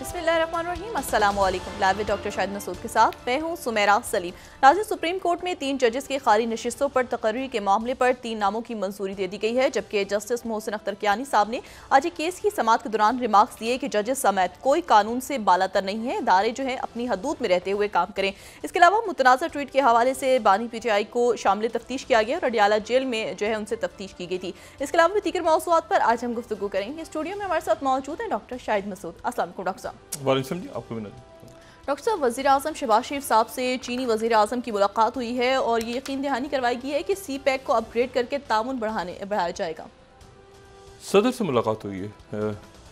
बिस्मिल्लाहिर्रहमानिर्रहीम, अस्सलाम वालेकुम। Live with doctor Shahid Masood के साथ मैं हूं सुमेरा सलीम। राज्य सुप्रीम कोर्ट में 3 जजेस की खाली नशिस्तों पर तकर्री के मामले पर 3 नामों की मंजूरी दे दी गई है, जबकि जस्टिस मोहसिन अख्तर कियानी साहब ने आज एक केस की समाअत के दौरान रिमार्क्स दिए कि जजेस समेत कोई कानून से बालातर नहीं है, इदारे जो है अपनी हदूद में रहते हुए काम करें। इसके अलावा मुतनाज़ा ट्वीट के हवाले से बानी PTI को शामिल तफ्तीश किया गया और अडियाला जेल में जो है उनसे तफ्तीश की गई थी। इसके अलावा भी दीगर मौज़ूआत पर आज हम गुफ्तगू करेंगे। स्टूडियो में हमारे साथ मौजूद है डॉक्टर शाहिद मसूद। अस्सलाम वालेकुम डॉक्टर साहब। वालेकुम जी, आपको भी डॉक्टर साहब, वज़ीर आज़म शहबाज शरीफ साहब से चीनी वज़ीर आज़म की मुलाकात हुई है और ये यकीन दहानी करवाई गई है कि CPEC को अपग्रेड करके ताउन बढ़ाया जाएगा। सदर से मुलाकात हुई है,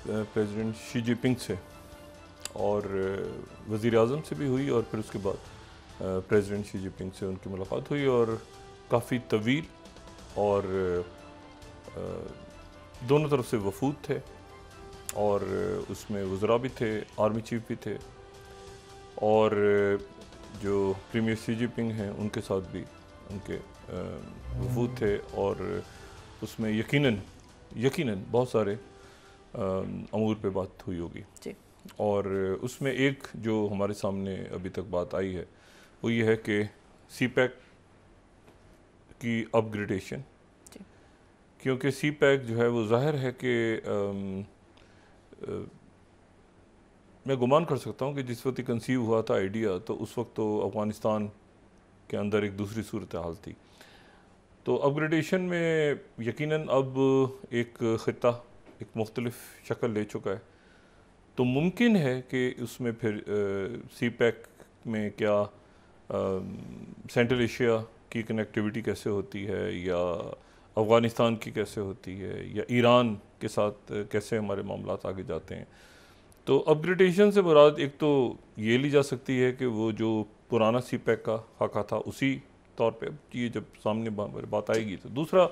प्रेसिडेंट शी जिनपिंग से, और वज़ीर आज़म से भी हुई, और फिर उसके बाद प्रेसिडेंट शी जिनपिंग से उनकी मुलाकात हुई, और काफ़ी तवील, और दोनों तरफ से वफूद थे, और उसमें वज़रा भी थे, आर्मी चीफ भी थे, और जो प्रीमियर शी जिनपिंग हैं उनके साथ भी उनके वफूद थे, और उसमें यकीनन बहुत सारे अमूर पे बात हुई होगी जी। और उसमें एक जो हमारे सामने अभी तक बात आई है वो ये है कि CPEC की अपग्रेडेशन, क्योंकि CPEC जो है वो ज़ाहिर है कि मैं गुमान कर सकता हूँ कि जिस वक्त कंसीव हुआ था आइडिया, तो उस वक्त तो अफ़गानिस्तान के अंदर एक दूसरी सूरत हाल थी। तो अपग्रेडेशन में यकीनन अब एक ख़ित्ता एक मुख्तलिफ शक्ल ले चुका है, तो मुमकिन है कि उसमें फिर CPEC में क्या सेंट्रल एशिया की कनेक्टिविटी कैसे होती है, या अफ़गानिस्तान की कैसे होती है, या ईरान के साथ कैसे हमारे मामलात आगे जाते हैं। तो अपग्रेडेशन से मुराद एक तो ये ली जा सकती है कि वो जो पुराना CPEC का खाका था उसी तौर पे ये जब सामने बात आएगी, तो दूसरा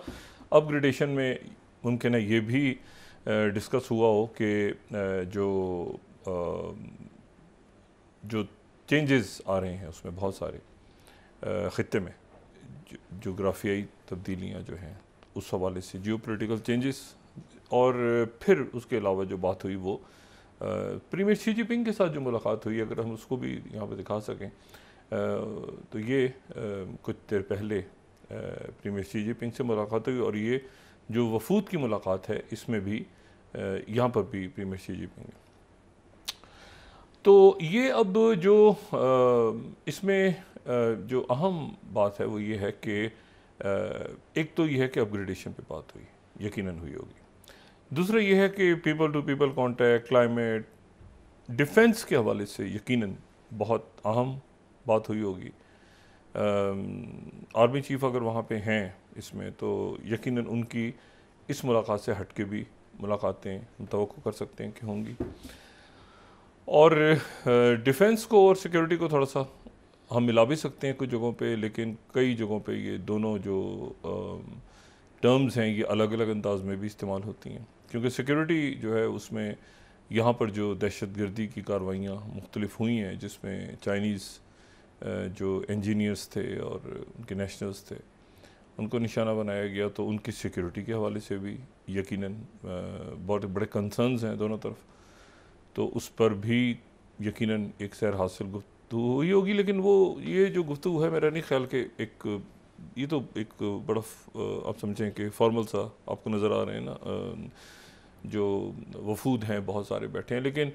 अपग्रेडेशन में मुमकिन है ये भी डिस्कस हुआ हो कि जो चेंजेस आ रहे हैं उसमें बहुत सारे ख़ित्ते में जोग्राफियाई तब्दीलियाँ जो हैं उस हवाले से जियोपॉलिटिकल चेंजेस, और फिर उसके अलावा जो बात हुई वो प्रीमियर शी जिनपिंग के साथ जो मुलाकात हुई, अगर हम उसको भी यहाँ पे दिखा सकें, तो ये कुछ देर पहले प्रीमियर शी जिनपिंग से मुलाकात हुई, और ये जो वफूद की मुलाकात है इसमें भी यहाँ पर भी प्रीमियर शी जिनपिंग है। तो ये अब जो इसमें जो अहम बात है वो ये है कि एक तो ये है कि अपग्रेडेशन पे बात हुई, यकीनन हुई होगी। दूसरा ये है कि people to people contact, climate, defence के हवाले से यकीनन बहुत अहम बात हुई होगी। आर्मी चीफ अगर वहाँ पे हैं इसमें, तो यकीनन उनकी इस मुलाकात से हट के भी मुलाकातें हम तवक्को कर सकते हैं कि होंगी। और डिफेंस को और सिक्योरिटी को थोड़ा सा हम मिला भी सकते हैं कुछ जगहों पे, लेकिन कई जगहों पे ये दोनों जो टर्म्स हैं ये अलग अलग अंदाज में भी इस्तेमाल होती हैं, क्योंकि सिक्योरिटी जो है उसमें यहाँ पर जो दहशतगर्दी की कार्रवाइयाँ मुख्तलिफ हुई हैं, जिसमें चाइनीज़ जो इंजीनियर्स थे और उनके नेशनल्स थे उनको निशाना बनाया गया, तो उनकी सिक्योरिटी के हवाले से भी यकीनन बहुत बड़े कंसर्न्स हैं दोनों तरफ, तो उस पर भी यकीनन एक सैर हासिल गुफ्तगू हुई होगी। लेकिन वो ये जो गुफ्तगू है मेरा नहीं ख्याल के ये तो एक बड़ा आप समझें कि फॉर्मल सा आपको नज़र आ रहे हैं ना, जो वफूद हैं बहुत सारे बैठे हैं, लेकिन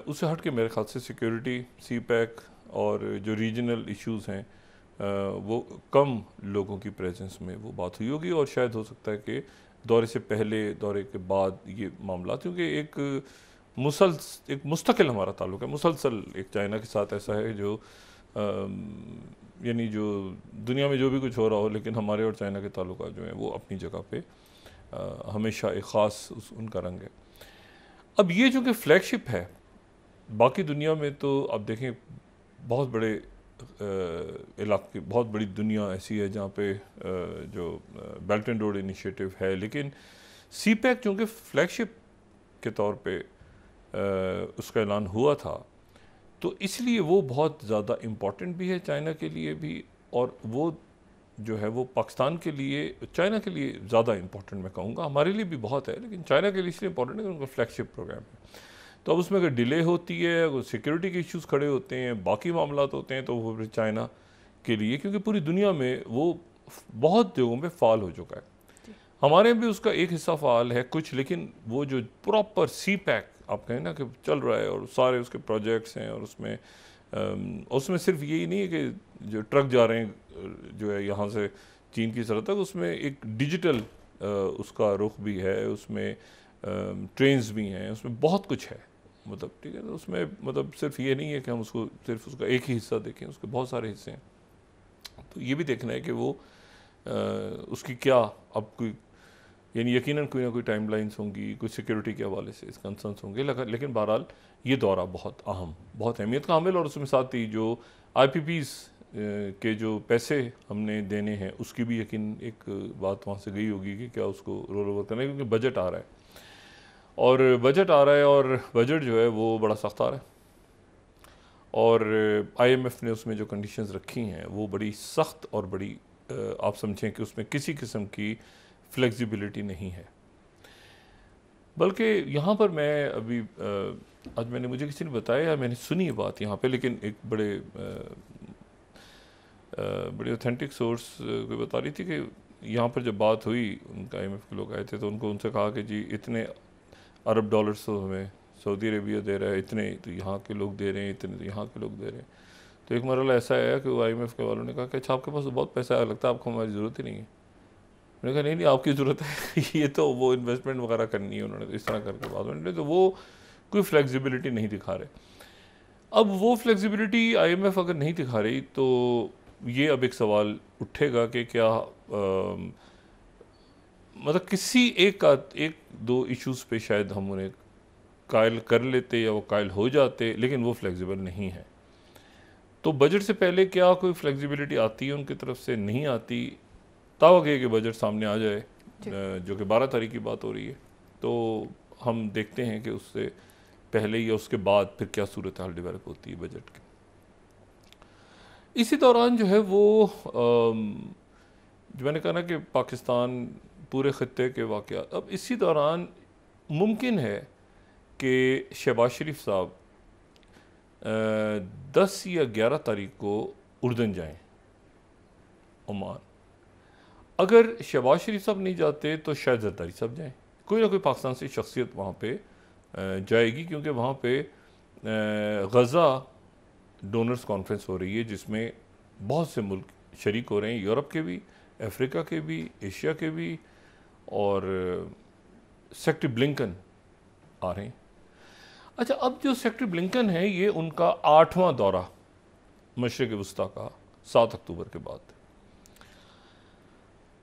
उससे हट के मेरे ख्याल से सिक्योरिटी, CPEC और जो रीजनल इश्यूज़ हैं वो कम लोगों की प्रेजेंस में वो बात हुई होगी, और शायद हो सकता है कि दौरे से पहले, दौरे के बाद ये मामला, क्योंकि एक मुस्तकिल हमारा ताल्लुक़ है, मुसलसल एक चाइना के साथ ऐसा है जो यानी जो दुनिया में जो भी कुछ हो रहा हो, लेकिन हमारे और चाइना के ताल्लुकात जो हैं वो अपनी जगह पे हमेशा एक ख़ास उनका रंग है। अब ये जो कि फ्लैगशिप है, बाकी दुनिया में तो आप देखें बहुत बड़े इलाके, बहुत बड़ी दुनिया ऐसी है जहाँ पे जो बेल्ट एंड रोड इनिशिएटिव है, लेकिन CPEC चूँकि फ्लैगशिप के तौर पे उसका ऐलान हुआ था, तो इसलिए वो बहुत ज़्यादा इम्पॉर्टेंट भी है चाइना के लिए भी, और वो जो है वो पाकिस्तान के लिए, चाइना के लिए ज़्यादा इम्पॉर्टेंट मैं कहूँगा, हमारे लिए भी बहुत है, लेकिन चाइना के लिए इसलिए इम्पॉर्टेंट है कि उनका फ्लैगशिप प्रोग्राम है। तो अब उसमें अगर डिले होती है, अगर सिक्योरिटी के इश्यूज खड़े होते हैं, बाकी मामलात होते हैं, तो वो फिर चाइना के लिए, क्योंकि पूरी दुनिया में वो बहुत जगहों पे फाल हो चुका है। हमारे भी उसका एक हिस्सा फाल है कुछ, लेकिन वो जो प्रॉपर सी पैक आप कहें ना कि चल रहा है और सारे उसके प्रोजेक्ट्स हैं, और उसमें सिर्फ यही नहीं है कि जो ट्रक जा रहे हैं जो है यहाँ से चीन की सरहद तक, उसमें एक डिजिटल उसका रुख भी है, उसमें ट्रेन्स भी हैं, उसमें बहुत कुछ है, मतलब ठीक है। तो उसमें मतलब सिर्फ ये नहीं है कि हम उसको सिर्फ उसका एक ही हिस्सा देखें, उसके बहुत सारे हिस्से हैं। तो ये भी देखना है कि वो उसकी क्या अब कोई, यानी यकीनन कोई ना कोई टाइमलाइंस होंगी, कुछ सिक्योरिटी के हवाले से इस कंसर्न्स होंगे, लेकिन बहरहाल ये दौरा बहुत अहम, बहुत अहमियत का हामिल, और उसमें साथ ही जो IPPs के जो पैसे हमने देने हैं उसकी भी यकीन एक बात वहाँ से गई होगी कि क्या उसको रोल ओवर करना है, क्योंकि बजट आ रहा है, और बजट जो है वो बड़ा सख्त आ रहा है, और IMF ने उसमें जो कंडीशंस रखी हैं वो बड़ी सख्त और बड़ी आप समझें कि उसमें किसी किस्म की फ्लेक्सिबिलिटी नहीं है। बल्कि यहाँ पर मैं अभी आज मुझे किसी ने बताया, मैंने सुनी ये बात यहाँ पे, लेकिन एक बड़े ऑथेंटिक सोर्स कोई बता रही थी कि यहाँ पर जब बात हुई, उनका IMF के लोग आए थे, तो उनसे कहा कि जी इतने अरब डॉलर्स तो हमें सऊदी अरेबिया दे रहा है, इतने तो यहाँ के लोग दे रहे हैं, इतने तो यहाँ के लोग दे रहे हैं। तो एक मरला ऐसा आया कि वो IMF के वालों ने कहा कि अच्छा आपके पास तो बहुत पैसा है, लगता है आपको हमारी ज़रूरत ही नहीं है। मैंने कहा नहीं आपकी ज़रूरत है ये तो वो इन्वेस्टमेंट वगैरह करनी है, उन्होंने तो इस तरह करके बात उन्होंने, तो वो कोई फ्लेक्सिबिलिटी नहीं दिखा रहे। अब वो फ्लेक्सिबिलिटी IMF अगर नहीं दिखा रही तो ये अब एक सवाल उठेगा कि क्या मतलब किसी एक दो इश्यूज़ पे शायद हम उन्हें कायल कर लेते या वो कायल हो जाते, लेकिन वो फ्लेक्सिबल नहीं है। तो बजट से पहले क्या कोई फ्लेक्सिबिलिटी आती है उनकी तरफ से? नहीं आती। तावक है कि बजट सामने आ जाए, जो कि 12 तारीख की बात हो रही है, तो हम देखते हैं कि उससे पहले या उसके बाद फिर क्या सूरत हाल डेवलप होती है बजट की। इसी दौरान जो है वो जो मैंने कहा ना कि पाकिस्तान पूरे ख़त्ते के वाक़यात, अब इसी दौरान मुमकिन है कि शहबाज शरीफ साहब 10 या 11 तारीख को उर्दन जाएं, ओमान। अगर शहबाज शरीफ साहब नहीं जाते तो शायद जरदारी साहब जाएं, कोई ना कोई पाकिस्तान से शख्सियत वहाँ पे जाएगी, क्योंकि वहाँ पे गज़ा डोनर्स कॉन्फ्रेंस हो रही है जिसमें बहुत से मुल्क शरीक हो रहे हैं, यूरोप के भी, अफ्रीका के भी, एशिया के भी, और सेक्रेटरी ब्लिंकन आ रहे हैं। अच्छा, अब जो सेक्रेटरी ब्लिंकन है ये उनका 8वां दौरा मशरिक़ वस्ता का 7 अक्टूबर के बाद,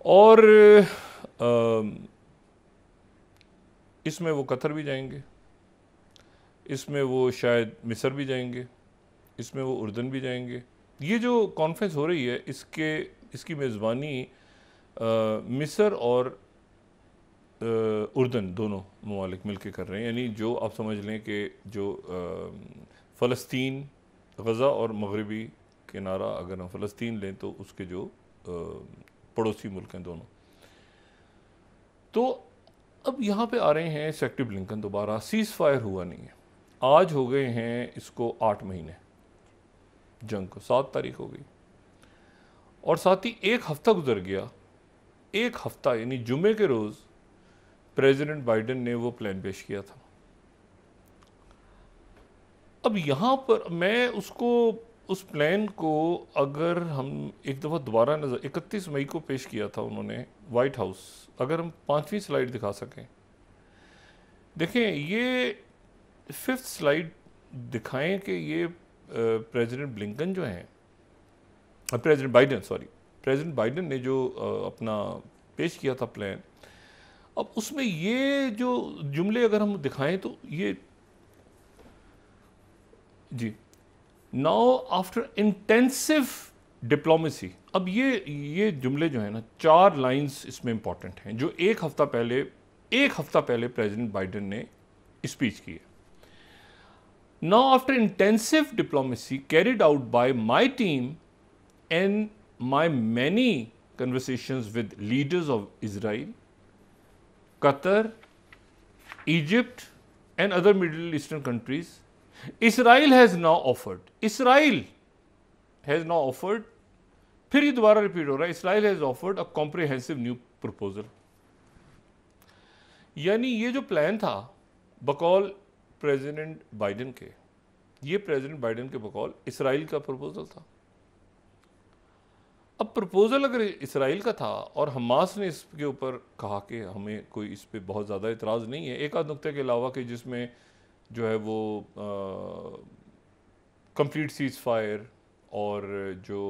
और इसमें वो कतर भी जाएंगे, इसमें वो शायद मिस्र भी जाएंगे, इसमें वो उर्दन भी जाएंगे। ये जो कॉन्फ्रेंस हो रही है इसकी मेज़बानी मिस्र और उर्दन दोनों ममालिक मिलकर कर रहे हैं। यानी जो आप समझ लें कि जो फ़लस्तीन, गज़ा और मगरबी किनारा, अगर हम फ़लस्तीन लें तो उसके जो पड़ोसी मुल्क हैं दोनों। तो अब यहाँ पे आ रहे हैं सेक्रेटरी ब्लिंकन दोबारा। सीज़ फायर हुआ नहीं है, आज हो गए हैं इसको 8 महीने जंग को, 7 तारीख हो गई, और साथ ही 1 हफ्ता गुजर गया। 1 हफ्ता यानी जुमे के रोज़ प्रेसिडेंट बाइडेन ने वो प्लान पेश किया था। अब यहाँ पर मैं उस प्लान को अगर हम एक दफ़ा दोबारा नज़र, 31 मई को पेश किया था उन्होंने वाइट हाउस, अगर हम 5वीं स्लाइड दिखा सकें, देखें ये 5th स्लाइड दिखाएं कि ये प्रेसिडेंट ब्लिंकन जो हैं, प्रेसिडेंट बाइडेन ने जो अपना पेश किया था प्लान, अब उसमें ये जो जुमले अगर हम दिखाएं तो ये जी, नाउ आफ्टर इंटेंसिव डिप्लोमेसी, अब ये जुमले जो है ना, 4 लाइंस इसमें इंपॉर्टेंट हैं जो एक हफ्ता पहले प्रेसिडेंट बाइडेन ने स्पीच की है। Now after intensive diplomacy carried out by my team and my many conversations with leaders of Israel, Qatar, Egypt and other Middle Eastern countries, Israel has now offered, फिर ये दोबारा repeat हो रहा है, Israel has offered a comprehensive new proposal. यानी ये जो plan था बकौल प्रेसिडेंट बाइडेन के, ये प्रेसिडेंट बाइडेन के बकौल इसराइल का प्रपोजल था। अब प्रपोजल अगर इसराइल का था और हमास ने इसके ऊपर कहा कि हमें कोई इस पे बहुत ज़्यादा इतराज़ नहीं है, एक आध नुक्ते के अलावा कि जिसमें जो है वो कंप्लीट सीज फायर और जो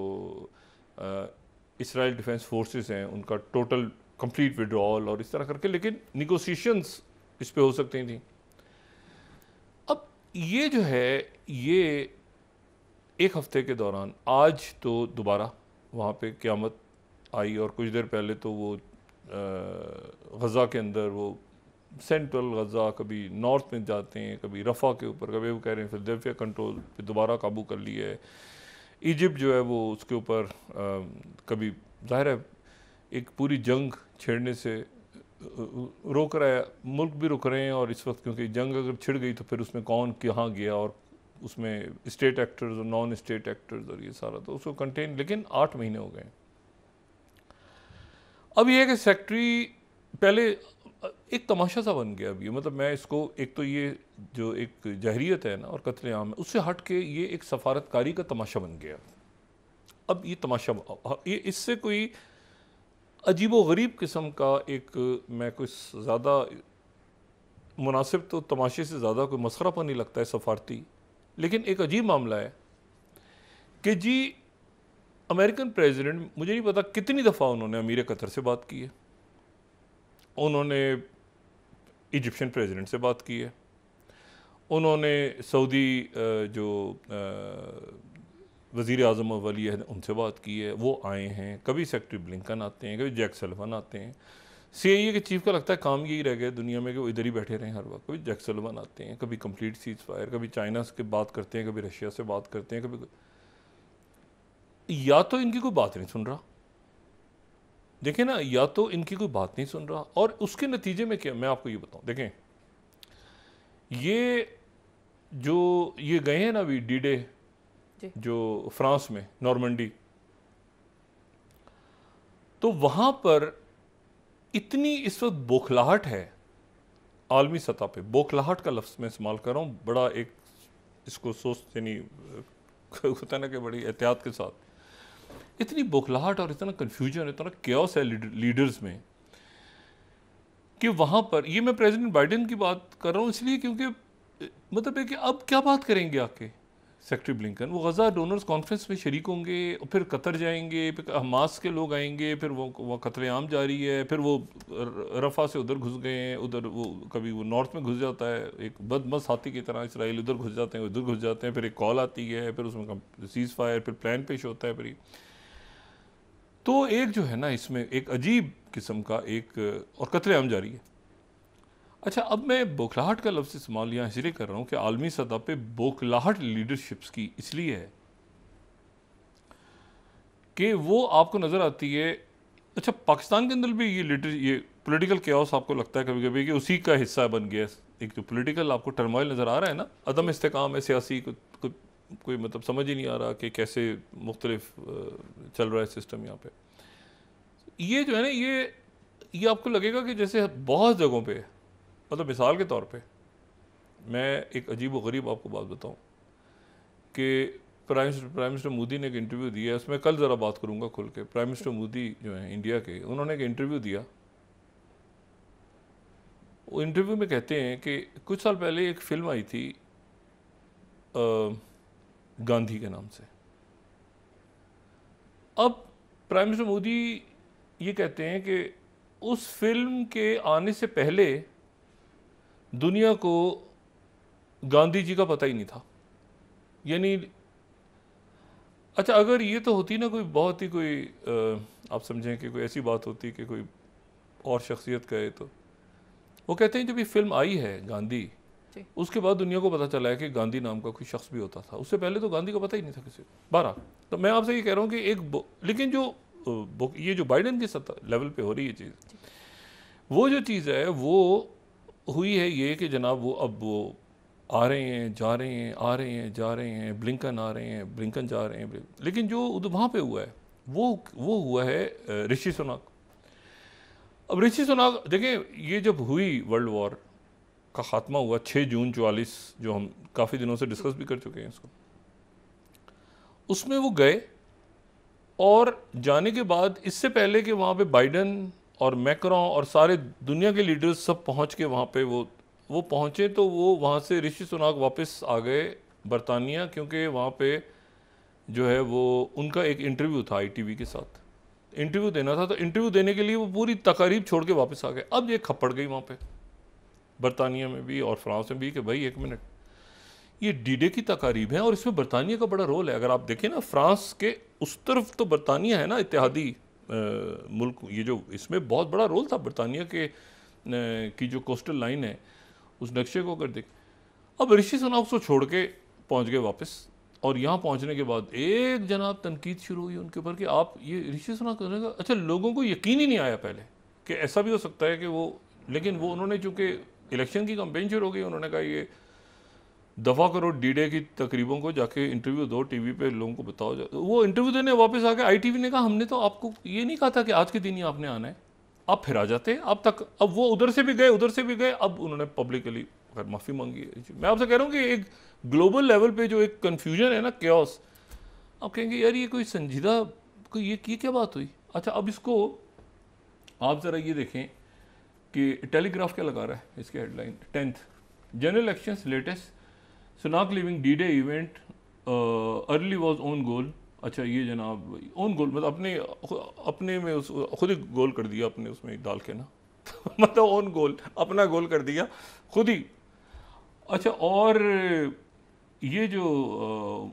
इसराइल डिफेंस फोर्सेस हैं उनका टोटल कंप्लीट विड्रॉल और इस तरह करके, लेकिन निगोशिएशंस इस पे हो सकती थी। अब ये जो है ये एक हफ्ते के दौरान आज तो दोबारा वहाँ पे क़यामत आई और कुछ देर पहले तो वो गज़ा के अंदर वो सेंट्रल गज़ा कभी नॉर्थ में जाते हैं, कभी रफ़ा के ऊपर, कभी वो कह रहे हैं फिलडेल्फिया कंट्रोल पे दोबारा काबू कर लिया है। इजिप्ट जो है वो उसके ऊपर कभी ज़ाहिर है एक पूरी जंग छेड़ने से रोक रहा है, मुल्क भी रुक रहे हैं और इस वक्त क्योंकि जंग अगर छिड़ गई तो फिर उसमें कौन कहाँ गया और उसमें स्टेट एक्टर्स और नॉन स्टेट एक्टर्स और ये सारा तो उसको कंटेन, लेकिन 8 महीने हो गए। अब ये है कि सेक्रेटरी पहले एक तमाशा सा बन गया अभी, मतलब मैं इसको एक तो ये जो एक जहरीत है ना और कत्लेआम है उससे हट के ये एक सफारतकारी का तमाशा बन गया। अब ये तमाशा ये इससे कोई अजीब व गरीब किस्म का एक मैं कोई ज़्यादा मुनासिब तो तमाशे से ज़्यादा कोई मसखरापन नहीं लगता है सफारती, लेकिन एक अजीब मामला है कि जी अमेरिकन प्रेसिडेंट मुझे नहीं पता कितनी दफ़ा उन्होंने अमीर कतर से बात की है, उन्होंने इजिप्शियन प्रेसिडेंट से बात की है, उन्होंने सऊदी जो वज़ीर आज़म वली है उनसे बात की है, वो आए हैं, कभी सेक्रेटरी ब्लिंकन आते हैं, कभी जैक सल्लिवन आते हैं। CIA के चीफ का लगता है काम यही रह गया दुनिया में कि वो इधर ही बैठे रहें हर वक्त। कभी जैक सल्लिवन आते हैं, कभी कंप्लीट सीज फायर, कभी चाइना से बात करते हैं, कभी रशिया से बात करते हैं, कभी या तो इनकी कोई बात नहीं सुन रहा, देखें ना, या तो इनकी कोई बात नहीं सुन रहा और उसके नतीजे में क्या मैं आपको ये बताऊं, देखें ये जो ये गए हैं ना अभी डी-डे जो फ्रांस में नॉर्मंडी, तो वहां पर इतनी इस वक्त बौखलाहट है आलमी सतह पे, बौखलाहट का लफ्ज़ मैं इस्तेमाल कर रहा हूँ, बड़ा एक इसको सोचते नहीं होता ना कि बड़ी एहतियात के साथ, इतनी बौखलाहट और इतना कन्फ्यूजन, इतना क्योस है लीडर्स में कि वहाँ पर ये मैं प्रेसिडेंट बाइडेन की बात कर रहा हूँ इसलिए क्योंकि मतलब है कि अब क्या बात करेंगे आके सेक्रेटरी ब्लिंकन, वो गज़ा डोनर्स कॉन्फ्रेंस में शरीक होंगे, फिर कतर जाएंगे, फिर हमास के लोग आएंगे, फिर वो कत्लेआम जारी है, फिर वो रफ़ा से उधर घुस गए हैं, उधर वो कभी वो नॉर्थ में घुस जाता है एक बदमस्त हाथी की तरह, इसराइल उधर घुस जाते हैं, उधर घुस जाते हैं, फिर एक कॉल आती है, फिर उसमें सीज़ फायर, फिर प्लान पेश होता है, फिर तो एक जो है ना इसमें एक अजीब किस्म का एक और कत्लेआम जारी है। अच्छा, अब मैं बौखलाहट का लफ्ज़ इस्तेमाल यहाँ इसलिए कर रहा हूँ कि आलमी सतह पे बौखलाहट लीडरशिप्स की इसलिए है कि वो आपको नज़र आती है। अच्छा, पाकिस्तान के अंदर भी ये पॉलिटिकल केओस आपको लगता है कभी कभी कि उसी का हिस्सा बन गया, एक जो पॉलिटिकल आपको टर्मोइल नज़र आ रहा है ना, अदम इस्तेकाम है सियासी, कोई मतलब समझ ही नहीं आ रहा कि कैसे मुख्तलिफ चल रहा है सिस्टम यहाँ पे। ये जो है ना ये आपको लगेगा कि जैसे बहुत जगहों पे, मतलब मिसाल के तौर पे मैं एक अजीब व गरीब आपको बात बताऊं कि प्राइम मिनिस्टर मोदी ने एक इंटरव्यू दिया है, उसमें कल ज़रा बात करूंगा खुल के। प्राइम मिनिस्टर मोदी जो है इंडिया के, उन्होंने एक इंटरव्यू दिया, वो इंटरव्यू में कहते हैं कि कुछ साल पहले एक फ़िल्म आई थी गांधी के नाम से। अब प्राइम मिनिस्टर मोदी ये कहते हैं कि उस फिल्म के आने से पहले दुनिया को गांधी जी का पता ही नहीं था। यानी अच्छा, अगर ये तो होती ना कोई बहुत ही कोई आप समझें कि कोई ऐसी बात होती कि कोई और शख्सियत कहे, तो वो कहते हैं जब ये फिल्म आई है गांधी, उसके बाद दुनिया को पता चला है कि गांधी नाम का कोई शख्स भी होता था, उससे पहले तो गांधी का पता ही नहीं था किसी को। 12 तो मैं आपसे ये कह रहा हूँ कि लेकिन जो ये जो बाइडेन की सत्ता लेवल पे हो रही है चीज़, वो जो चीज़ है वो हुई है ये कि जनाब वो अब वो आ रहे हैं, जा रहे हैं, आ रहे हैं, जा रहे हैं, ब्लिंकन आ रहे हैं, ब्लिंकन जा रहे हैं, लेकिन जो वहाँ पे हुआ है वो हुआ है ऋषि सुनक। अब ऋषि सुनक देखें, ये जब हुई वर्ल्ड वॉर का ख़ात्मा हुआ 6 जून 44, जो हम काफ़ी दिनों से डिस्कस भी कर चुके हैं इसको, उसमें वो गए और जाने के बाद इससे पहले कि वहाँ पे बाइडन और मैक्रोन और सारे दुनिया के लीडर्स सब पहुँच के वहाँ पे वो पहुँचे, तो वो वहाँ से ऋषि सुनक वापस आ गए बरतानिया, क्योंकि वहाँ पे जो है वो उनका एक इंटरव्यू था ITV के साथ, इंटरव्यू देना था, तो इंटरव्यू देने के लिए वो पूरी तकारीब छोड़ के वापस आ गए। अब ये खपड़ गई वहाँ पे बरतानिया में भी और फ्रांस में भी कि भाई एक मिनट, ये D-Day की तकारीब है और इसमें बरतानिया का बड़ा रोल है। अगर आप देखें ना, फ्रांस के उस तरफ तो बरतानिया है ना, इत्तेहादी मुल्क, ये जो इसमें बहुत बड़ा रोल था बरतानिया के की जो कोस्टल लाइन है उस नक्शे को अगर देख। अब ऋषि सुनक उसको छोड़ के पहुँच गए वापस, और यहाँ पहुँचने के बाद एक जनाब तनकीद शुरू हुई उनके ऊपर कि आप ये ऋषि सुनक करने का, अच्छा लोगों को यकीन ही नहीं आया पहले कि ऐसा भी हो सकता है कि वो, लेकिन वो उन्होंने चूँकि इलेक्शन की कैंपेन शुरू हो गई, उन्होंने कहा ये दफ़ा करो D-Day की तकरीबों को, जाके इंटरव्यू दो टीवी पे, लोगों को बताओ। वो इंटरव्यू देने वापस आ गए। ITV ने कहा हमने तो आपको ये नहीं कहा था कि आज के दिन ही आपने आना है, आप फिर आ जाते अब तक। अब वो उधर से भी गए, उधर से भी गए, अब उन्होंने पब्लिकली माफ़ी मांगी है। मैं आपसे कह रहा हूँ कि एक ग्लोबल लेवल पे जो एक कन्फ्यूजन है ना, क्योस, आप कहेंगे यार ये कोई संजीदा, कोई ये क्या बात हुई। अच्छा, अब इसको आप ज़रा ये देखें कि टेलीग्राफ क्या लगा रहा है इसके headline, 10th general elections latest, Sunak living D-Day event early was own goal. अच्छा, ये जनाब ओन गोल मतलब अपने में उस खुद ही गोल कर दिया अपने उसमें डाल के ना मतलब ओन गोल, अपना गोल कर दिया खुद ही। अच्छा, और ये जो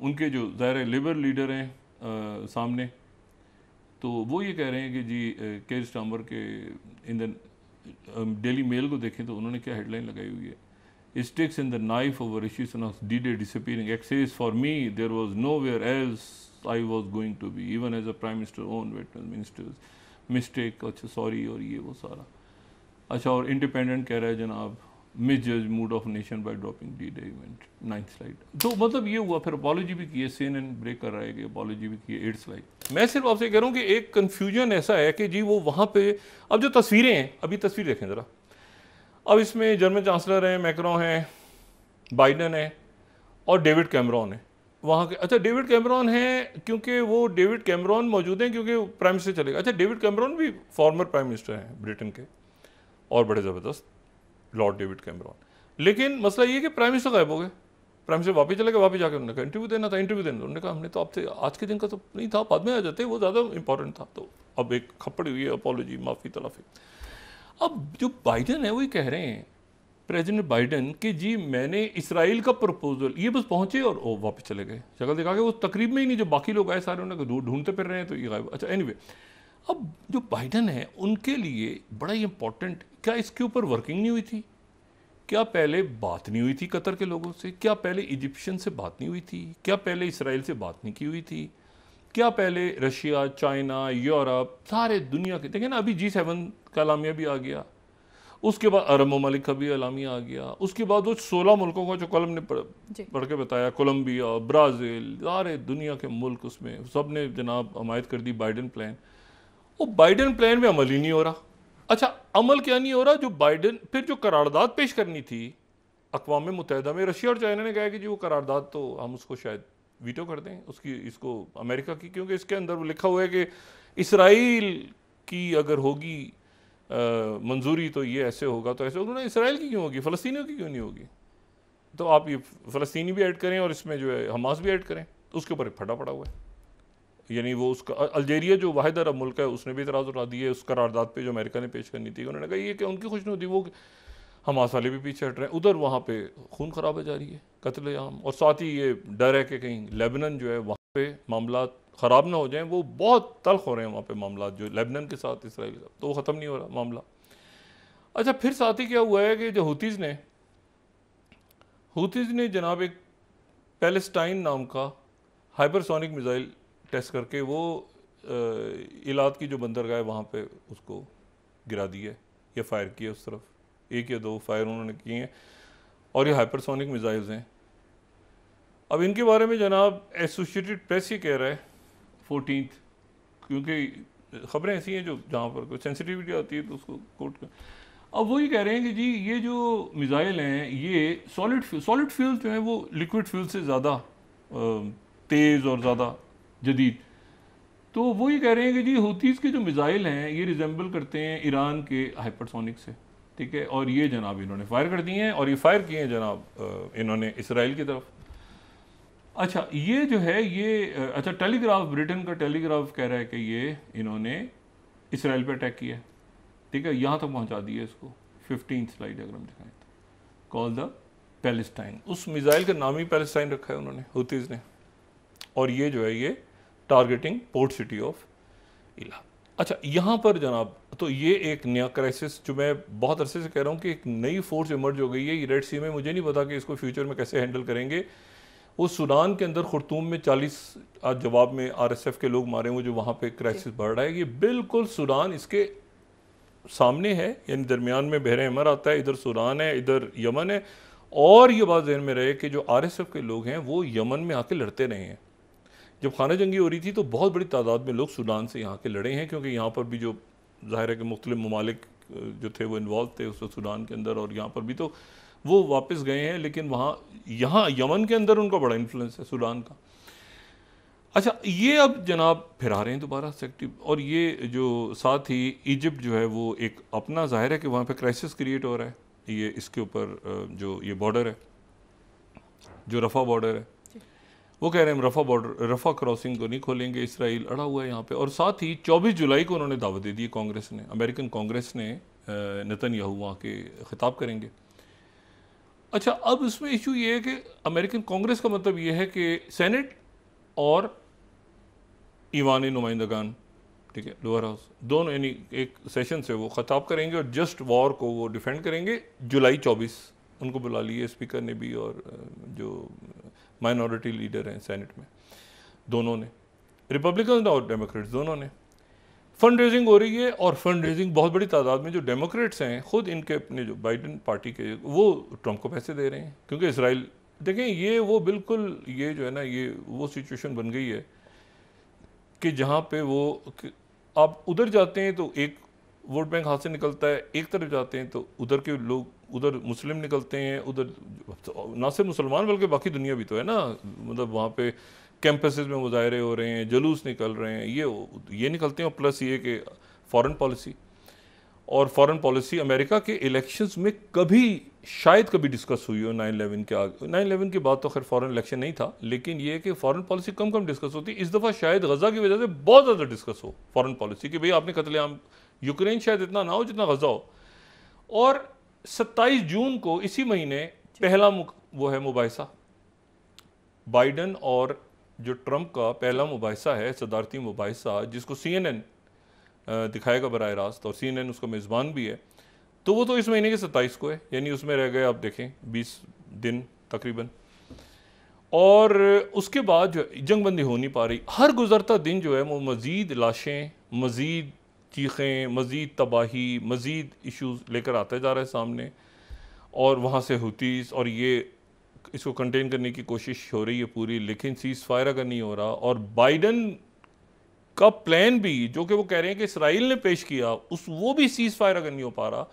उनके जो ज़ाहिर लेबर लीडर हैं सामने, तो वो ये कह रहे हैं कि जी केयर स्टार्मर के इन द डेली मेल को देखें तो उन्होंने क्या हेडलाइन लगाई हुई है, sticks in the knife over Rishi Sunak's D-Day disappearing. X says, for me, there was nowhere else I was going to be, even as a Prime Minister own witness minister's mistake. अच्छा sorry, और ये वो सारा। अच्छा, और independent कह रहा है जनाब, misjudge mood of nation by dropping D-Day event, 9th slide. तो मतलब ये हुआ, फिर अपॉलोजी भी की है, CNN ब्रेक कर रहा है कि अपॉलोजी भी की है, 8th स्लाइड। मैं सिर्फ आपसे कह रहा हूँ कि एक कन्फ्यूजन ऐसा है कि जी वो वहाँ पे, अब जो तस्वीरें हैं, अभी तस्वीर देखें ज़रा, अब इसमें जर्मन चांसलर हैं, मैक्रोन हैं, बाइडन है और डेविड कैमरॉन है वहाँ के। अच्छा, डेविड कैमरॉन है क्योंकि वो डेविड कैमरॉन मौजूद हैं क्योंकि प्राइम मिनिस्टर चलेगा। अच्छा, डेविड कैमरॉन भी फॉर्मर प्राइम मिनिस्टर हैं ब्रिटेन के और बड़े ज़बरदस्त, लॉर्ड डेविड कैमरॉन। लेकिन मसला ये कि प्राइम मिनिस्टर गायब हो गए, प्राइम मिनिस्टर वापस चले गए, वापस जाकर उन्होंने कहा इंटरव्यू देना था, इंटरव्यू देना। उन्होंने कहा हमने तो आपसे आज के दिन का तो नहीं था, बाद में आ जाते, वो ज़्यादा इंपॉर्टेंट था। तो अब एक खप्पड़ हुई है, अपॉलोजी, माफ़ी तलाफ़ी। अब जो बाइडन है वही कह रहे हैं, प्रेसिडेंट बाइडन, कि जी मैंने इसराइल का प्रपोजल, ये बस पहुंचे और वो वापस चले गए, शक्ल दिखा के। वो तकरीब में ही नहीं, जो बाकी लोग आए सारे उन्हें ढूंढते फिर रहे हैं, तो ये गायब। अच्छा, एनीवे, अब जो बाइडन है उनके लिए बड़ा ही इंपॉर्टेंट, क्या इसके ऊपर वर्किंग नहीं हुई थी? क्या पहले बात नहीं हुई थी कतर के लोगों से? क्या पहले इजिप्शियन से बात नहीं हुई थी? क्या पहले इसराइल से बात नहीं की हुई थी? क्या पहले रशिया, चाइना, यूरोप, सारे दुनिया के, देखें ना अभी G7 का एलामिया भी आ गया, उसके बाद अरब ममालिक का भी एलामिया आ गया, उसके बाद वो 16 मुल्कों का जो कलम ने पढ़ के बताया, कोलंबिया, ब्राज़ील, सारे दुनिया के मुल्क, उसमें सब ने जनाब हमायत कर दी बाइडन प्लान। वो बाइडन प्लान में अमल ही नहीं हो रहा। अच्छा, अमल क्या नहीं हो रहा? जो बाइडन फिर जो करारदाद पेश करनी थी अक़वाम मुत्तहिदा में, रशिया और चाइना ने कहा कि जी वो करारदाद तो हम उसको शायद वीटो कर दें उसकी, इसको अमेरिका की, क्योंकि इसके अंदर वो लिखा हुआ है कि इसराइल की अगर होगी मंजूरी तो ये ऐसे होगा, तो ऐसे। उन्होंने इसराइल की क्यों होगी, फ़लस्तीनियों की क्यों नहीं होगी? तो आप ये फ़लस्तीनी भी ऐड करें और इसमें जो है हमास भी ऐड करें, तो उसके ऊपर फटा पड़ा हुआ है। यानी वो उसका अल्जेरिया जो वाहिद अरब मुल्क है उसने भी इतराज़ उठा दिए उस करारदाद पे जो अमेरिका ने पेश करनी थी। उन्होंने कहा ये कि उनकी खुशनुदी, वो हमास वाले भी पीछे हट रहे हैं, उधर वहाँ पे खून खराबा जारी है, कत्ल आम, और साथ ही ये डर है कि कहीं लेबनान जो है वहाँ पे मामला ख़राब ना हो जाएं। वो बहुत तल्ख हो रहे हैं वहाँ पे मामला, जो लेबनान के साथ इसराइल का, तो वो ख़त्म नहीं हो रहा मामला। अच्छा, फिर साथ ही क्या हुआ है कि जो हूतीज़ ने जनाब एक पैलेस्टाइन नाम का हाइपरसोनिक मिसाइल टेस्ट करके वो इलाद की जो बंदरगाह है वहाँ पे उसको गिरा दिया या फायर किया उस तरफ, 1 या 2 फायर उन्होंने किए हैं, और ये हाइपरसोनिक मिसाइल्स हैं। अब इनके बारे में जनाब एसोसिएटेड प्रेस ये कह रहा है 14, क्योंकि खबरें ऐसी हैं जो जहाँ पर कोई सेंसिटिविटी आती है तो उसको कोट कर, अब वही कह रहे हैं कि जी ये जो मिसाइल हैं ये सॉलिड फ्यूल जो है वो लिक्विड फ्यूल से ज़्यादा तेज़ और ज़्यादा जदीद, तो वही कह रहे हैं कि जी हूतीज़ के जो मिसाइल हैं ये रिजेंबल करते हैं ईरान के हाइपरसोनिक से, ठीक है, और ये जनाब इन्होंने फायर कर दिए हैं, और ये फायर किए हैं जनाब इन्होंने इसराइल की तरफ। अच्छा ये जो है ये अच्छा टेलीग्राफ, ब्रिटेन का टेलीग्राफ कह रहा है कि ये इन्होंने इसराइल पे अटैक किया है, ठीक है, यहाँ तक पहुँचा दिया इसको। 15 स्लाइड अगर हम दिखाएं तो कॉल द पैलेस्टाइन, उस मिसाइल का नाम ही पैलेस्टाइन रखा है उन्होंने, हूतीज़ ने, और ये जो है ये टारगेटिंग पोर्ट सिटी ऑफ इला। अच्छा यहाँ पर जनाब तो ये एक नया क्राइसिस जो मैं बहुत अरसे से कह रहा हूँ कि एक नई फोर्स इमर्ज हो गई है ये रेड सी में, मुझे नहीं पता कि इसको फ्यूचर में कैसे हैंडल करेंगे। वो सूडान के अंदर खुर्तूम में 40 आज जवाब में RSF के लोग मारे हुए, जो वहाँ पे क्राइसिस बढ़ रहा है, ये बिल्कुल सूडान इसके सामने है, यानी दरमियान में बहर अहमर आता है, इधर सूडान है, इधर यमन है, और ये बात ज़हन में रहे कि जो RSF के लोग हैं वो यमन में आके लड़ते रहे हैं। जब खाना जंगी हो रही थी तो बहुत बड़ी तादाद में लोग सूडान से यहाँ के लड़े हैं, क्योंकि यहाँ पर भी जो ज़ाहिर है कि मुख्तलिफ ममालिक जो थे वो इन्वॉल्व थे उस सूडान के अंदर, और यहाँ पर भी तो वो वापस गए हैं, लेकिन वहाँ यहाँ यमन के अंदर उनका बड़ा इन्फ्लुएंस है सूडान का। अच्छा ये अब जनाब फिर आ रहे हैं दोबारा सेक्टिव, और ये जो साथ ही इजिप्ट जो है वो एक अपना ज़ाहिर है कि वहाँ पे क्राइसिस क्रिएट हो रहा है, ये इसके ऊपर जो ये बॉर्डर है, जो रफ़ा बॉर्डर है, वो कह रहे हैं हम रफ़ा क्रॉसिंग को नहीं खोलेंगे, इसराइल अड़ा हुआ है यहाँ पे। और साथ ही 24 जुलाई को उन्होंने दावत दे दी कांग्रेस ने, अमेरिकन कांग्रेस ने, नेतन्याहू वहाँ के खिताब करेंगे। अच्छा अब इसमें इशू ये है कि अमेरिकन कांग्रेस का मतलब ये है कि सेनेट और ईवानी नुमाइंदगान, ठीक है, लोअर हाउस, दोनों यानी एक सेशन से वो खिताब करेंगे और जस्ट वॉर को वो डिफेंड करेंगे। जुलाई 24 उनको बुला लिए स्पीकर ने भी, और जो माइनॉरिटी लीडर हैं सेनेट में, दोनों ने, रिपब्लिकन और डेमोक्रेट्स दोनों ने। फंड रेजिंग हो रही है, और फंड रेजिंग बहुत बड़ी तादाद में जो डेमोक्रेट्स हैं खुद इनके अपने जो बाइडन पार्टी के, वो ट्रंप को पैसे दे रहे हैं, क्योंकि इसराइल देखें ये वो बिल्कुल ये जो है ना ये वो सिचुएशन बन गई है कि जहाँ पे वो आप उधर जाते हैं तो एक वोट बैंक हाथ से निकलता है, एक तरफ जाते हैं तो उधर के लोग उधर मुस्लिम निकलते हैं, उधर ना सिर्फ मुसलमान बल्कि बाकी दुनिया भी तो है ना, मतलब वहाँ पे कैंपसेस में मुजाहरे हो रहे हैं, जुलूस निकल रहे हैं, ये निकलते हैं। प्लस ये कि फॉरेन पॉलिसी, और फॉरेन पॉलिसी अमेरिका के इलेक्शंस में कभी शायद कभी डिस्कस हुई हो 9/11 के आगे। 9/11 के बाद तो खैर फॉरेन इलेक्शन नहीं था, लेकिन ये कि फॉरेन पॉलिसी कम कम डिस्कस होती। इस दफ़ा शायद गज़ा की वजह से बहुत ज़्यादा डिस्कस हो फॉरेन पॉलिसी कि भाई आपने कत्लेआम, यूक्रेन शायद इतना ना हो जितना गज़ा हो। और 27 जून को इसी महीने पहला वो है मुबाहिसा, बाइडन और जो ट्रंप का पहला मुबाहिसा है, सदारती मुबाहिसा, जिसको CNN दिखाएगा बराह रास्त, और CNN उसका मेज़बान भी है, तो वो तो इस महीने के 27 को है, यानी उसमें रह गए आप देखें 20 दिन तकरीबन। और उसके बाद जो जंगबंदी हो नहीं पा रही, हर गुजरता दिन जो है वो मज़ीद लाशें, मज़ीद चीखें, मज़ीद तबाही, मज़ीद इश्यूज़ लेकर आता जा रहा है सामने। और वहाँ से हुतीज़, और ये इसको कंटेन करने की कोशिश हो रही है पूरी, लेकिन सीज़ फायर अगर नहीं हो रहा, और बाइडन का प्लान भी जो कि वो कह रहे हैं कि इसराइल ने पेश किया, वो भी सीज़ फायर अगर नहीं हो पा रहा,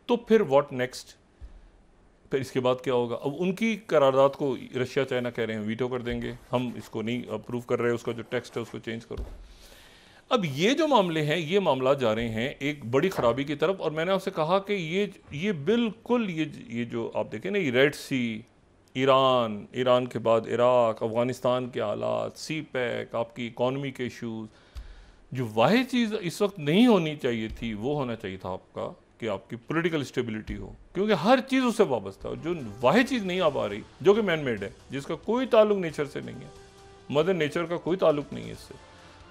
तो फिर व्हाट नेक्स्ट, फिर इसके बाद क्या होगा। अब उनकी करारदाद को रशिया चाइना कह रहे हैं वीटो कर देंगे, हम इसको नहीं अप्रूव कर रहे, उसका जो टेक्स्ट है उसको चेंज करो। अब ये जो मामले हैं, ये मामला जा रहे हैं एक बड़ी ख़राबी की तरफ। और मैंने आपसे कहा कि ये बिल्कुल ये जो आप देखें ना, ये रेड सी, ईरान के बाद इराक, अफ़गानिस्तान के हालात, CPEC, आपकी इकॉनमी के इशूज़, जो वाहिद चीज़ इस वक्त नहीं होनी चाहिए थी वो होना चाहिए था आपका कि आपकी पॉलिटिकल स्टेबिलिटी हो, क्योंकि हर चीज़ उससे वाबस्ता है। जो वाहिद चीज़ नहीं आ पा रही, जो कि मैन मेड है, जिसका कोई ताल्लुक नेचर से नहीं है, मदर नेचर का कोई ताल्लुक नहीं है इससे,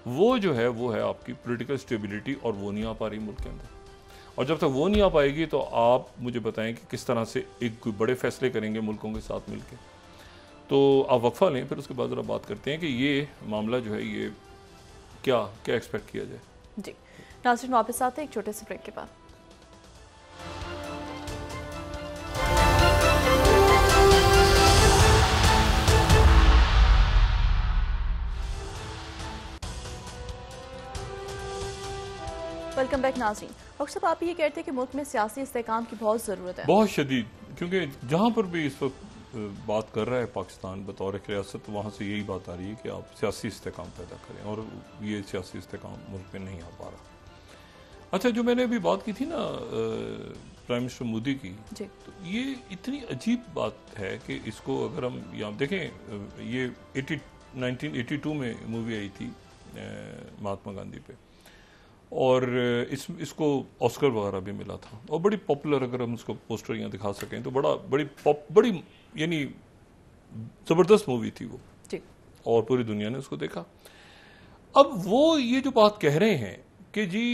वो जो है वो है आपकी पॉलिटिकल स्टेबिलिटी, और वो नहीं आ पा रही मुल्क के अंदर। और जब तक वो नहीं आ पाएगी तो आप मुझे बताएं कि किस तरह से एक बड़े फैसले करेंगे मुल्कों के साथ मिलकर। तो आप वक्फा लें, फिर उसके बाद ज़रा बात करते हैं कि ये मामला जो है ये क्या एक्सपेक्ट किया जाए। जी नाज़रीन, वापस आते हैं एक छोटे से ब्रेक के बाद। वेलकम बैक नाज़रीन। डॉक्टर साहब, आप ये कहते हैं कि मुल्क में सियासी इस्तेहकाम की बहुत ज़रूरत है। बहुत शदीद, क्योंकि जहाँ पर भी इस वक्त बात कर रहा है पाकिस्तान बतौर एक रियासत, वहाँ से यही बात आ रही है कि आप सियासी इस्तेहकाम पैदा करें, और ये सियासी इस्तेहकाम मुल्क में नहीं आ पा रहा। अच्छा, जो मैंने अभी बात की थी ना प्राइम मिनिस्टर मोदी की, तो ये इतनी अजीब बात है कि इसको अगर हम यहाँ देखें, ये 1982 में मूवी आई थी महात्मा गांधी पे, और इसको ऑस्कर वगैरह भी मिला था, और बड़ी पॉपुलर, अगर हम उसको पोस्टर यहाँ दिखा सकें तो बड़ी यानी ज़बरदस्त मूवी थी वो, और पूरी दुनिया ने उसको देखा। अब वो ये जो बात कह रहे हैं कि जी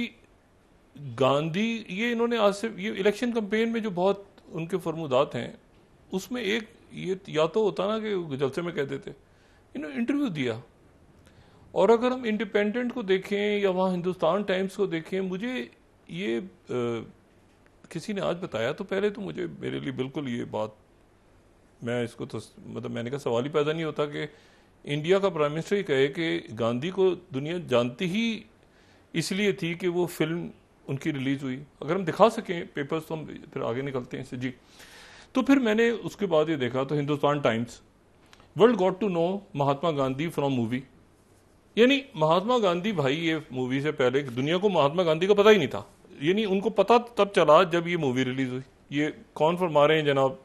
गांधी, ये इन्होंने आज से ये इलेक्शन कैंपेन में जो बहुत उनके फरमुदात हैं, उसमें एक ये या तो होता ना कि जलसे में कह देते, इन्होंने इंटरव्यू दिया, और अगर हम इंडिपेंडेंट को देखें या वहाँ हिंदुस्तान टाइम्स को देखें, मुझे ये किसी ने आज बताया, तो पहले तो मुझे मेरे लिए बिल्कुल ये बात, मैं इसको तो मतलब मैंने कहा सवाल ही पैदा नहीं होता कि इंडिया का प्राइम मिनिस्टर ही कहे कि गांधी को दुनिया जानती ही इसलिए थी कि वो फिल्म उनकी रिलीज हुई। अगर हम दिखा सकें पेपर्स तो हम फिर आगे निकलते हैं इससे जी। तो फिर मैंने उसके बाद ये देखा, तो Hindustan Times, world got to know Mahatma Gandhi from movie, यानी महात्मा गांधी भाई, ये मूवी से पहले दुनिया को महात्मा गांधी का पता ही नहीं था, यानी उनको पता तब चला जब ये मूवी रिलीज हुई। ये कौन फरमा रहे हैं जनाब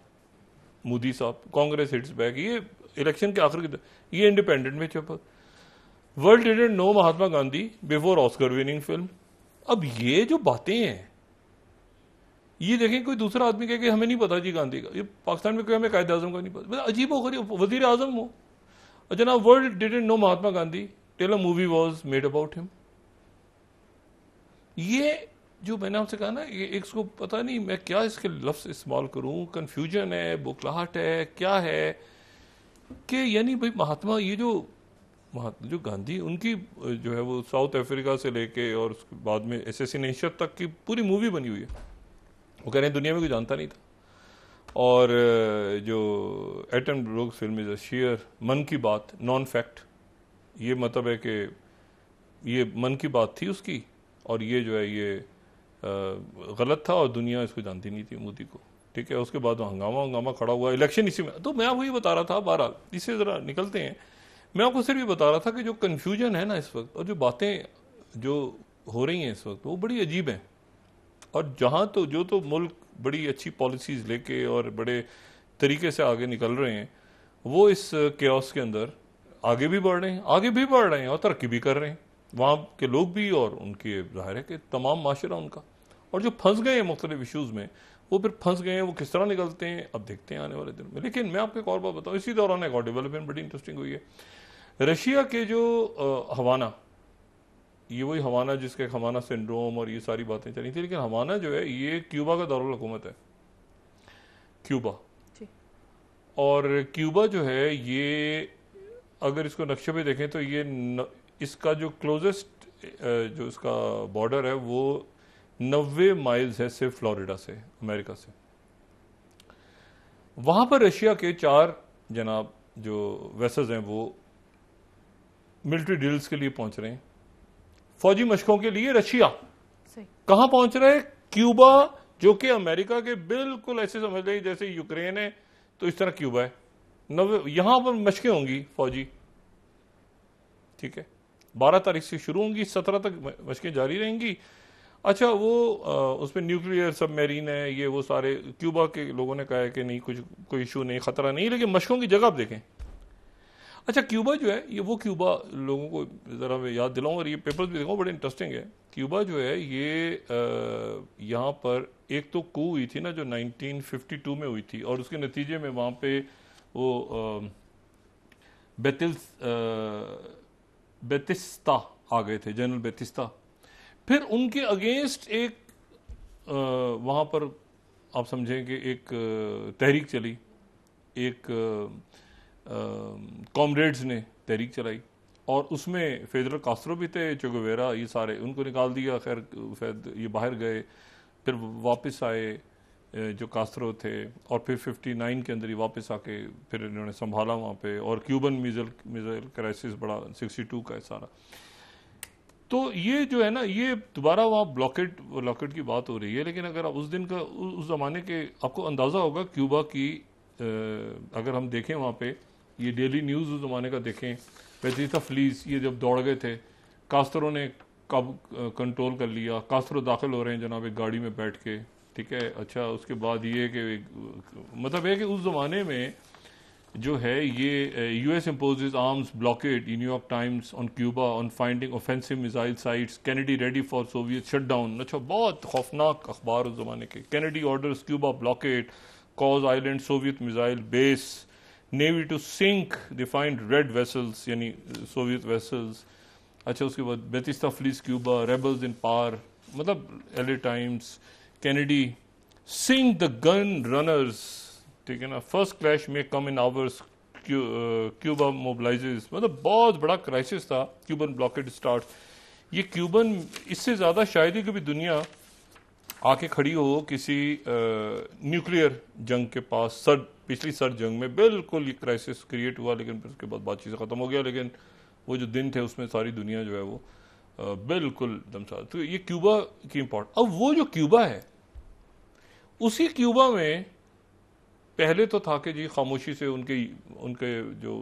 मोदी साहब, कांग्रेस हिट्स बैक, ये इलेक्शन के आखिर ये इंडिपेंडेंट में छपा, world didn't know Mahatma Gandhi before Oscar winning film. अब ये जो बातें हैं, ये देखें, कोई दूसरा आदमी कहे कि हमें नहीं पता जी गांधी का, ये पाकिस्तान में कोई हमें कायद आजम का नहीं पता, अजीब हो गरीब, वजीर आजम हो जनाब, world didn't know Mahatma Gandhi till a movie was made about him. ये जो मैंने आपसे कहा ना, ये एक को पता नहीं मैं क्या इसके लफ्ज इस्तेमाल करूं, कंफ्यूजन है, बुखलाहट है, क्या है कि यानी भाई महात्मा, ये जो गांधी उनकी जो है वो साउथ अफ्रीका से लेके और उसके बाद में एसेसिनेशन तक की पूरी मूवी बनी हुई है। वो कह रहे हैं दुनिया में कोई जानता नहीं था, और जो Eton Brooks film is a share मन की बात, नॉन फैक्ट, ये मतलब है कि ये मन की बात थी उसकी, और ये जो है ये गलत था, और दुनिया इसको जानती नहीं थी मोदी को, ठीक है। उसके बाद हंगामा खड़ा हुआ, इलेक्शन इसी में। तो मैं आपको ये बता रहा था, बहरहाल इससे ज़रा निकलते हैं, मैं आपको सिर्फ ये बता रहा था कि जो कन्फ्यूजन है ना इस वक्त, और जो बातें जो हो रही हैं इस वक्त, वो बड़ी अजीब हैं, और जहाँ तो मुल्क बड़ी अच्छी पॉलिसीज़ लेके और बड़े तरीके से आगे निकल रहे हैं, वो इस केओस के अंदर आगे भी बढ़ रहे हैं और तरक्की भी कर रहे हैं, वहाँ के लोग भी, और उनके जाहिर है कि तमाम माशरा उनका, और जो फंस गए हैं मुख्तलिफ इशूज़ में, वो फिर फंस गए हैं, वो किस तरह निकलते हैं अब देखते हैं आने वाले दिन में। लेकिन मैं आपको एक और बात बताऊँ, इसी दौरान एक और डेवलपमेंट बड़ी इंटरेस्टिंग हुई है। रशिया के जो हवाना, ये वही हवाना जिसके हवाना सिंड्रोम और ये सारी बातें चली थी, लेकिन हवाना जो है ये क्यूबा का दारुल हुकूमत है, क्यूबा। और क्यूबा जो है ये, अगर इसको नक्शे पे देखें तो ये इसका जो क्लोजेस्ट जो इसका बॉर्डर है वो 90 माइल्स है सिर्फ फ्लोरिडा से, अमेरिका से। वहां पर रशिया के 4 जनाब जो वेसल्स हैं वो मिलिट्री ड्रिल्स के लिए पहुंच रहे हैं, फौजी मशकों के लिए। रशिया कहां पहुंच रहे हैं? क्यूबा, जो कि अमेरिका के बिल्कुल ऐसे समझ लें जैसे यूक्रेन है, तो इस तरह क्यूबा है। यहां पर मशकें होंगी फौजी, ठीक है, 12 तारीख से शुरू होंगी, 17 तक मशकें जारी रहेंगी। अच्छा, वो उसमें न्यूक्लियर सबमरीन है, ये वो सारे क्यूबा के लोगों ने कहा है कि नहीं, कोई इशू नहीं, खतरा नहीं, लेकिन मशकों की जगह आप देखें। अच्छा, क्यूबा जो है ये वो क्यूबा, लोगों को ज़रा मैं याद दिलाऊं, और ये पेपर्स भी देखो बड़े इंटरेस्टिंग है। क्यूबा जो है ये यहाँ पर एक तो कू हुई थी ना जो 1952 में हुई थी, और उसके नतीजे में वहाँ पे वो बेतिस्ता आ गए थे, जनरल बेतिस्ता। फिर उनके अगेंस्ट एक वहाँ पर आप समझें कि एक तहरीक चली, एक कॉमरेड्स ने तहरीक चलाई, और उसमें फेडरल कास्ट्रो भी थे, चेगुवेरा, ये सारे, उनको निकाल दिया, खैर ये बाहर गए, फिर वापस आए जो कास्ट्रो थे, और फिर 59 के अंदर ही वापस आके फिर इन्होंने संभाला वहाँ पे, और क्यूबन मिसाइल क्राइसिस बड़ा 62 का है सारा। तो ये जो है ना, ये दोबारा वहाँ ब्लॉकेट की बात हो रही है। लेकिन अगर आप उस दिन का उस जमाने के, आपको अंदाजा होगा क्यूबा की, अगर हम देखें वहाँ पे, ये डेली न्यूज़ उस जमाने का देखें, बेतिस्ता फ्लीज ये जब दौड़ गए थे, कास्त्रो ने कब कंट्रोल कर लिया, कास्त्रो दाखिल हो रहे हैं जनाब एक गाड़ी में बैठ के, ठीक है। अच्छा, उसके बाद ये कि मतलब है कि उस जमाने में जो है ये US imposes arms blockade, New York Times on Cuba on finding offensive missile sites, Kennedy ready for Soviet shutdown. अच्छा, बहुत खौफनाक अखबार उस जमाने के। Kennedy orders Cuba blockade, cause island Soviet missile base, navy to sink they find red vessels, यानी Soviet vessels. अच्छा, उसके बाद Batista flees Cuba, rebels in power, मतलब LA Times, Kennedy sink the gun runners, ठीक है ना, first clash में कम in hours, Cuba मोबिलाइजेस। मतलब बहुत बड़ा क्राइसिस था, क्यूबन ब्लॉकेड स्टार्ट। ये क्यूबन, इससे ज्यादा शायद ही कभी दुनिया आके खड़ी हो किसी न्यूक्लियर जंग के पास। पिछली सर्द जंग में बिल्कुल ये क्राइसिस क्रिएट हुआ, लेकिन फिर उसके बाद बातचीत खत्म हो गया। लेकिन वो जो दिन थे उसमें सारी दुनिया जो है वो बिल्कुल दमसा। तो ये क्यूबा की इम्पोर्टेंट। अब वो जो क्यूबा है, उसी क्यूबा में पहले तो था कि जी खामोशी से उनके जो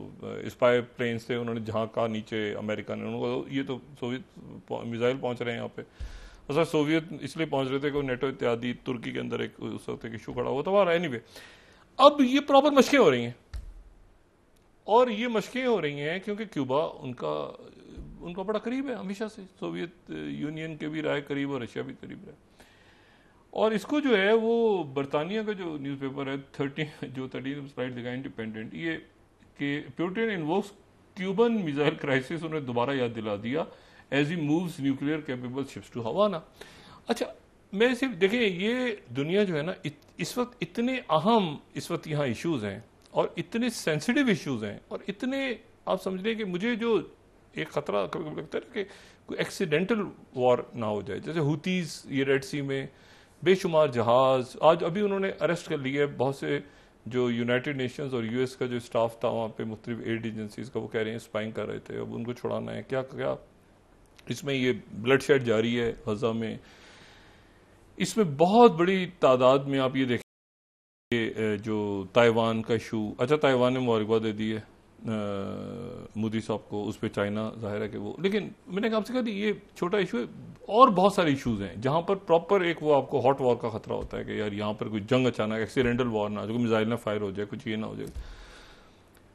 स्पाई प्लेन्स थे उन्होंने झांका नीचे, अमेरिका ने उनको, ये तो सोवियत मिसाइल पहुंच रहे हैं यहाँ पे। अच्छा, सोवियत इसलिए पहुंच रहे थे कि नेटो इत्यादि तुर्की के अंदर एक उस वक्त एक इशू खड़ा हुआ था। एनीवे, अब ये प्रॉपर मशकें हो रही हैं, और ये मशकें हो रही हैं क्योंकि क्यूबा उनका बड़ा करीब है हमेशा से, सोवियत यूनियन के भी रहे करीब और रशिया भी करीब रहे। और इसको जो है वो बरतानिया का जो न्यूज़पेपर है 13 स्लाइड दिखा इंडिपेंडेंट, ये कि Putin invokes Cuban missile crisis, उन्हें दोबारा याद दिला दिया as he moves nuclear capable ships to Havana. अच्छा, मैं सिर्फ देखें, ये दुनिया जो है ना, इस वक्त इतने अहम इस वक्त यहाँ इश्यूज हैं और इतने सेंसिटिव इश्यूज हैं, और इतने आप समझ लें कि मुझे जो एक खतरा कभी कभी लगता है कि कोई एक्सीडेंटल वॉर ना हो जाए। जैसे हुतीज ये रेड सी में बेशुमार जहाज, आज अभी उन्होंने अरेस्ट कर लिया है बहुत से जो यूनाइटेड नेशंस और यूएस का जो स्टाफ था वहाँ पे, मुख्तलिफ एड एजेंसीज का, वो कह रहे हैं स्पाइंग कर रहे थे, अब उनको छुड़ाना है। क्या क्या इसमें ये ब्लड शेड जारी है गजा में, इसमें बहुत बड़ी तादाद में आप ये देखें जो ताइवान का इशू। अच्छा, ताइवान ने मुबारकबाद दे दी है मोदी साहब को, उस पर चाइना जाहिर है कि वो, लेकिन मैंने आपसे कहा ये छोटा इशू है, और बहुत सारे इश्यूज हैं जहां पर प्रॉपर एक वो आपको हॉट वॉर का खतरा होता है कि यार यहाँ पर कोई जंग अचानक एक्सीडेंटल वॉर ना, जो मिसाइल ना फायर हो जाए, कुछ ये ना हो जाए।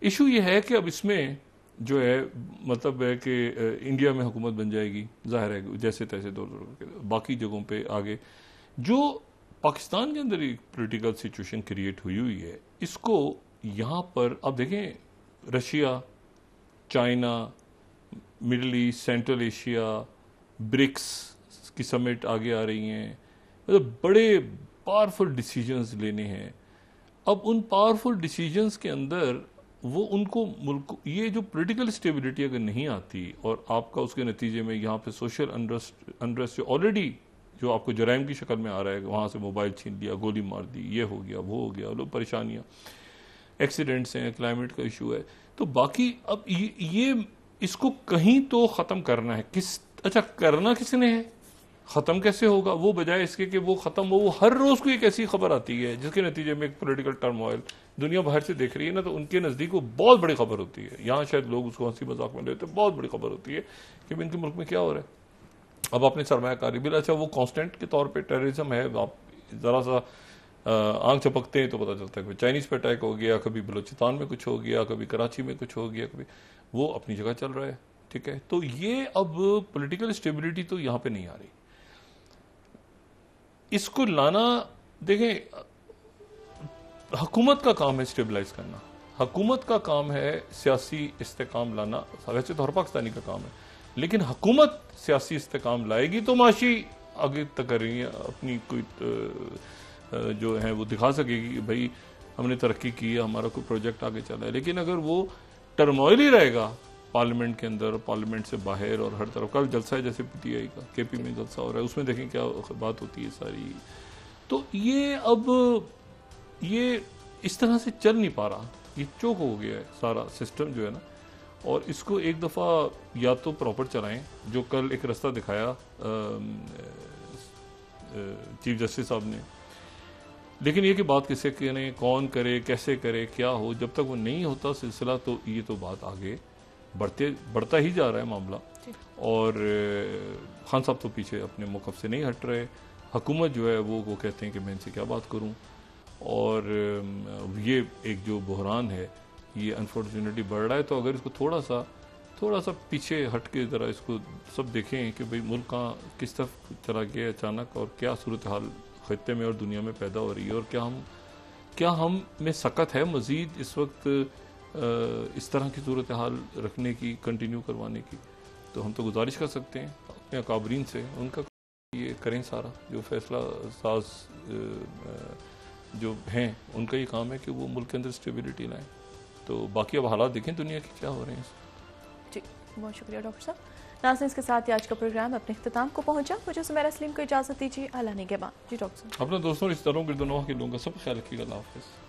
इशू ये है कि अब इसमें जो है मतलब है कि इंडिया में हुकूमत बन जाएगी, जाहिर है जैसे तैसे दौर बाकी जगहों पे आगे जो पाकिस्तान के अंदर एक पोलिटिकल सिचुएशन क्रिएट हुई है, इसको यहाँ पर अब देखें, Russia, China, Middle East, Central Asia, BRICS की समिट आगे आ रही हैं, मतलब बड़े पावरफुल डिसीजंस लेने हैं। अब उन पावरफुल डिसीजंस के अंदर वो उनको मुल्क, ये जो पॉलिटिकल स्टेबिलिटी अगर नहीं आती और आपका उसके नतीजे में यहाँ पे सोशल अनरेस्ट जो ऑलरेडी जो आपको जराइम की शक्ल में आ रहा है, वहाँ से मोबाइल छीन लिया, गोली मार दी, ये हो गया, वो हो गया, लोग परेशानियाँ, एक्सीडेंट्स हैं, क्लाइमेट का इशू है, तो बाकी अब ये इसको कहीं तो ख़त्म करना है। अच्छा, करना किसने है, ख़त्म कैसे होगा? वो बजाय इसके कि वो ख़त्म हो, वो हर रोज़ को एक ऐसी खबर आती है जिसके नतीजे में एक पॉलिटिकल टर्मोइल दुनिया बाहर से देख रही है ना, तो उनके नज़दीक वो बहुत बड़ी खबर होती है। यहाँ शायद लोग उसको हंसी मजाक में लेते हैं, बहुत बड़ी खबर होती है कि इनके मुल्क में क्या हो रहा है। अब आपने सरमायाकारी बिल, अच्छा वो कांस्टेंट के तौर पे टेररिज्म है, आप ज़रा सा आंख चपकते हैं तो पता चलता है, कभी चाइनीज़ पे अटैक हो गया, कभी बलूचिस्तान में कुछ हो गया, कभी कराची में कुछ हो गया, कभी वो अपनी जगह चल रहा है, ठीक है। तो ये अब पॉलिटिकल स्टेबिलिटी तो यहाँ पे नहीं आ रही, इसको लाना, देखें हुकूमत का काम है स्टेबलाइज करना, हुकूमत का काम है सियासी इस्तेकाम लाना, वैसे तो हर पाकिस्तानी का काम है, लेकिन हुकूमत सियासी इस्तेकाम लाएगी तो माशी आगे तक कर रही है अपनी कोई जो है वो दिखा सकेगी कि भाई हमने तरक्की की है, हमारा कोई प्रोजेक्ट आगे चला है। लेकिन अगर वो टर्मोइल ही रहेगा पार्लियामेंट के अंदर, पार्लियामेंट से बाहर और हर तरफ, कल जलसा है जैसे पीटीआई का, केपी में जलसा हो रहा है, उसमें देखें क्या बात होती है सारी, तो ये अब ये इस तरह से चल नहीं पा रहा, ये चोक हो गया है सारा सिस्टम जो है ना। और इसको एक दफ़ा या तो प्रॉपर चलाएं, जो कल एक रास्ता दिखाया चीफ जस्टिस साहब ने, लेकिन ये कि बात किसे करें, कौन करे, कैसे करे, क्या हो, जब तक वो नहीं होता सिलसिला तो ये तो बात आगे बढ़ता ही जा रहा है मामला। और खान साहब तो पीछे अपने मौक़िफ़ से नहीं हट रहे, हुकूमत जो है वो कहते हैं कि मैं इनसे क्या बात करूं। और ये एक जो बहरान है ये अनफॉर्चुनेटली बढ़ रहा है। तो अगर इसको थोड़ा सा पीछे हट के ज़रा इसको सब देखें कि भाई मुल्क कहाँ किस तरफ चला गया अचानक, और क्या सूरत हाल खत्ते में और दुनिया में पैदा हो रही है, और क्या हम में सकत है मज़ीद इस वक्त इस तरह की सूरत हाल रखने की, कंटिन्यू करवाने की। तो हम तो गुजारिश कर सकते हैं अपने अकाबरीन से, उनका ये करें, सारा जो फैसला साज जो हैं उनका ये काम है कि वो मुल्क के अंदर स्टेबिलिटी लाएं। तो बाकी अब हालात देखें दुनिया के क्या हो रहे हैं। जी बहुत शुक्रिया डॉक्टर साहब। नाज़रीन, इसके साथ ही आज का प्रोग्राम अपने इख्तिताम को पहुंचा। मुझे सुमेरा सलीम को इजाज़त दीजिए। अल्लाह निगहबान। जी डॉक्टर साहब, अपने दोस्तों, रिश्तेदारों, गिरदोनों के लोगों का सब ख्याल रखिएगा। अल्लाह हाफ़िज़।